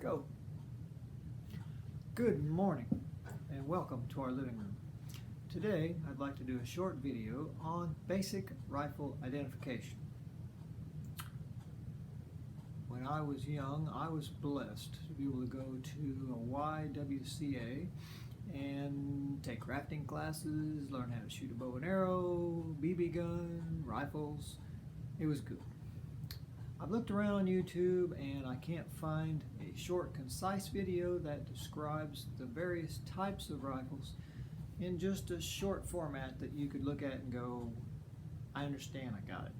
Go. Good morning and welcome to our living room. Today I'd like to do a short video on basic rifle identification. When I was young, I was blessed to be able to go to a YWCA and take crafting classes, learn how to shoot a bow and arrow, BB gun, rifles. It was good. I've looked around on YouTube and I can't find a short, concise video that describes the various types of rifles in just a short format that you could look at and go, I understand, I got it.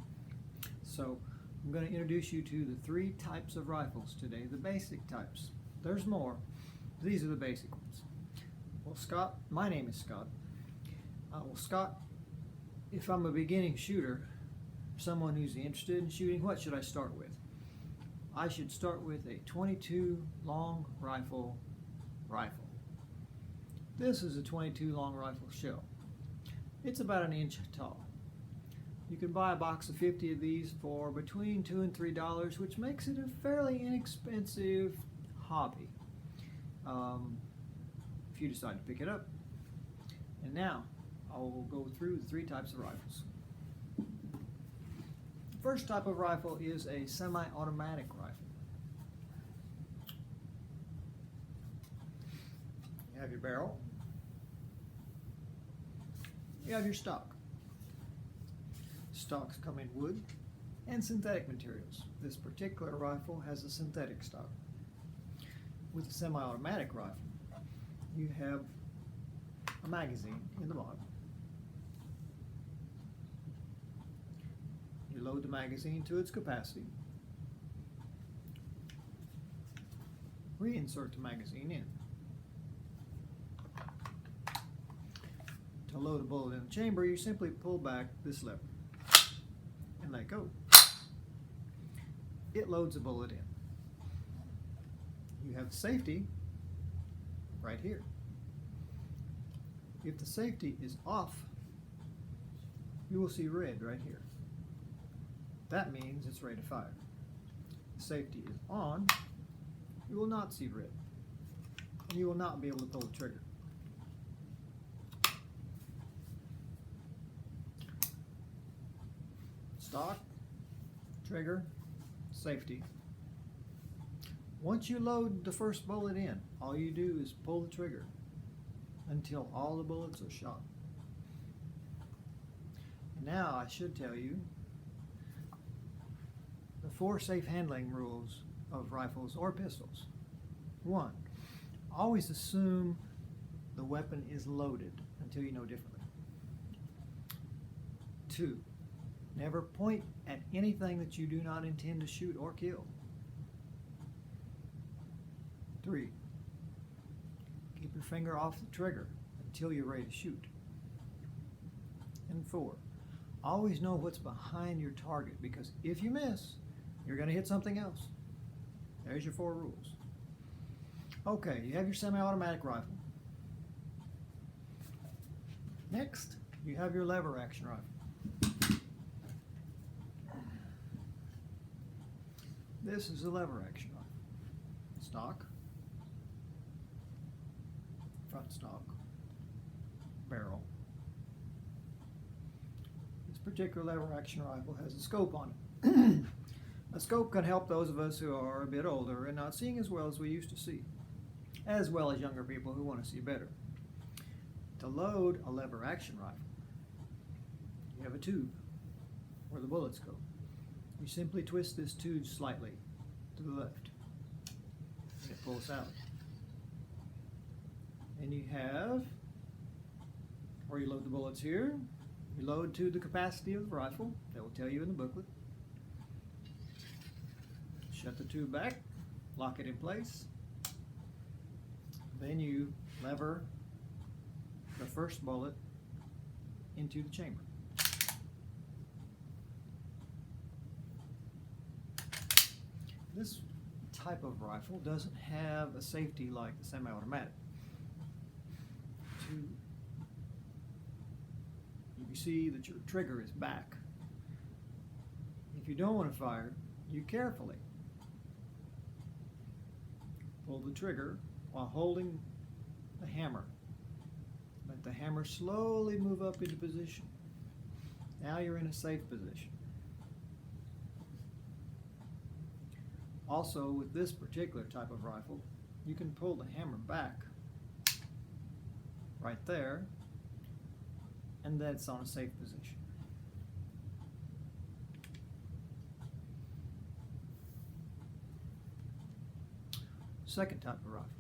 So I'm going to introduce you to the three types of rifles today, the basic types. There's more. These are the basic ones. Well, Scott, my name is Scott. Scott, if I'm a beginning shooter, someone who's interested in shooting, what should I start with? I should start with a 22 long rifle. This is a 22 long rifle shell. It's about an inch tall. You can buy a box of 50 of these for between $2 and $3, which makes it a fairly inexpensive hobby if you decide to pick it up. And now I will go through the three types of rifles. First type of rifle is a semi-automatic rifle. You have your barrel. You have your stock. Stocks come in wood and synthetic materials. This particular rifle has a synthetic stock. With a semi-automatic rifle, you have a magazine in the bottom. You load the magazine to its capacity. Reinsert the magazine in. To load a bullet in the chamber, you simply pull back this lever and let go. It loads a bullet in. You have safety right here. If the safety is off, you will see red right here. That means it's ready to fire. If the safety is on, you will not see red. And you will not be able to pull the trigger. Stock, trigger, safety. Once you load the first bullet in, all you do is pull the trigger until all the bullets are shot. And now I should tell you the 4 safe handling rules of rifles or pistols. 1, always assume the weapon is loaded until you know differently. 2, never point at anything that you do not intend to shoot or kill. 3, keep your finger off the trigger until you're ready to shoot. And 4, always know what's behind your target, because if you miss, you're going to hit something else. There's your 4 rules. Okay, you have your semi-automatic rifle. Next, you have your lever action rifle. This is a lever action rifle. Stock, front stock, barrel. This particular lever action rifle has a scope on it. A scope can help those of us who are a bit older and not seeing as well as we used to see, as well as younger people who want to see better. To load a lever action rifle, you have a tube where the bullets go. You simply twist this tube slightly to the left, and it pulls out. And you have where you load the bullets here. You load to the capacity of the rifle. That will tell you in the booklet. Shut the tube back, lock it in place. Then you lever the first bullet into the chamber. This type of rifle doesn't have a safety like the semi-automatic. You see that your trigger is back. If you don't want to fire, you carefully pull the trigger while holding the hammer. Let the hammer slowly move up into position. Now you're in a safe position. Also, with this particular type of rifle, you can pull the hammer back right there, and that's on a safe position. Second type of rifle.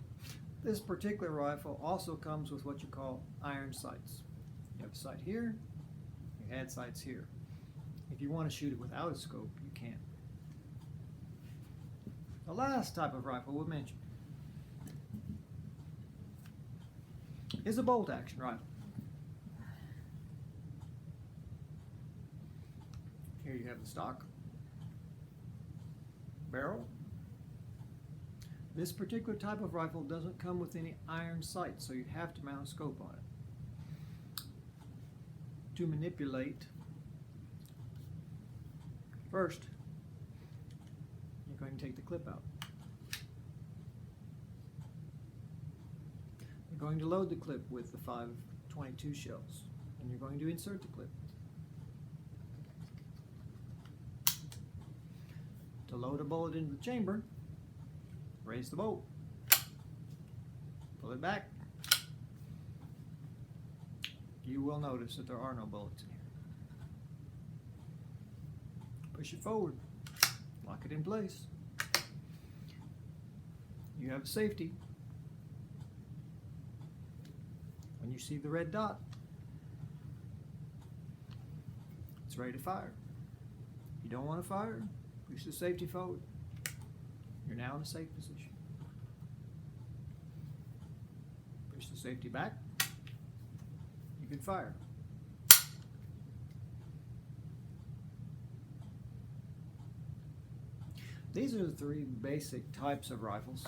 This particular rifle also comes with what you call iron sights. You have a sight here, you add sights here. If you want to shoot it without a scope, you can. The last type of rifle we'll mention is a bolt action rifle. Here you have the stock barrel. This particular type of rifle doesn't come with any iron sights, so you have to mount a scope on it. To manipulate, first, you're going to take the clip out. You're going to load the clip with the 5.22 shells, and you're going to insert the clip. To load a bullet into the chamber, raise the bolt, pull it back. You will notice that there are no bullets in here. Push it forward, lock it in place. You have safety. When you see the red dot, it's ready to fire. If you don't want to fire, push the safety forward. You're now in a safe position. Push the safety back. You can fire. These are the three basic types of rifles.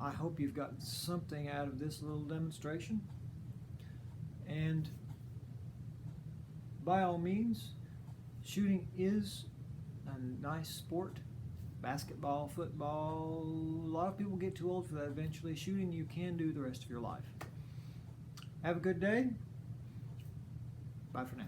I hope you've gotten something out of this little demonstration. And by all means, shooting is a nice sport. Basketball, football, a lot of people get too old for that eventually. Shooting you can do the rest of your life. Have a good day. Bye for now.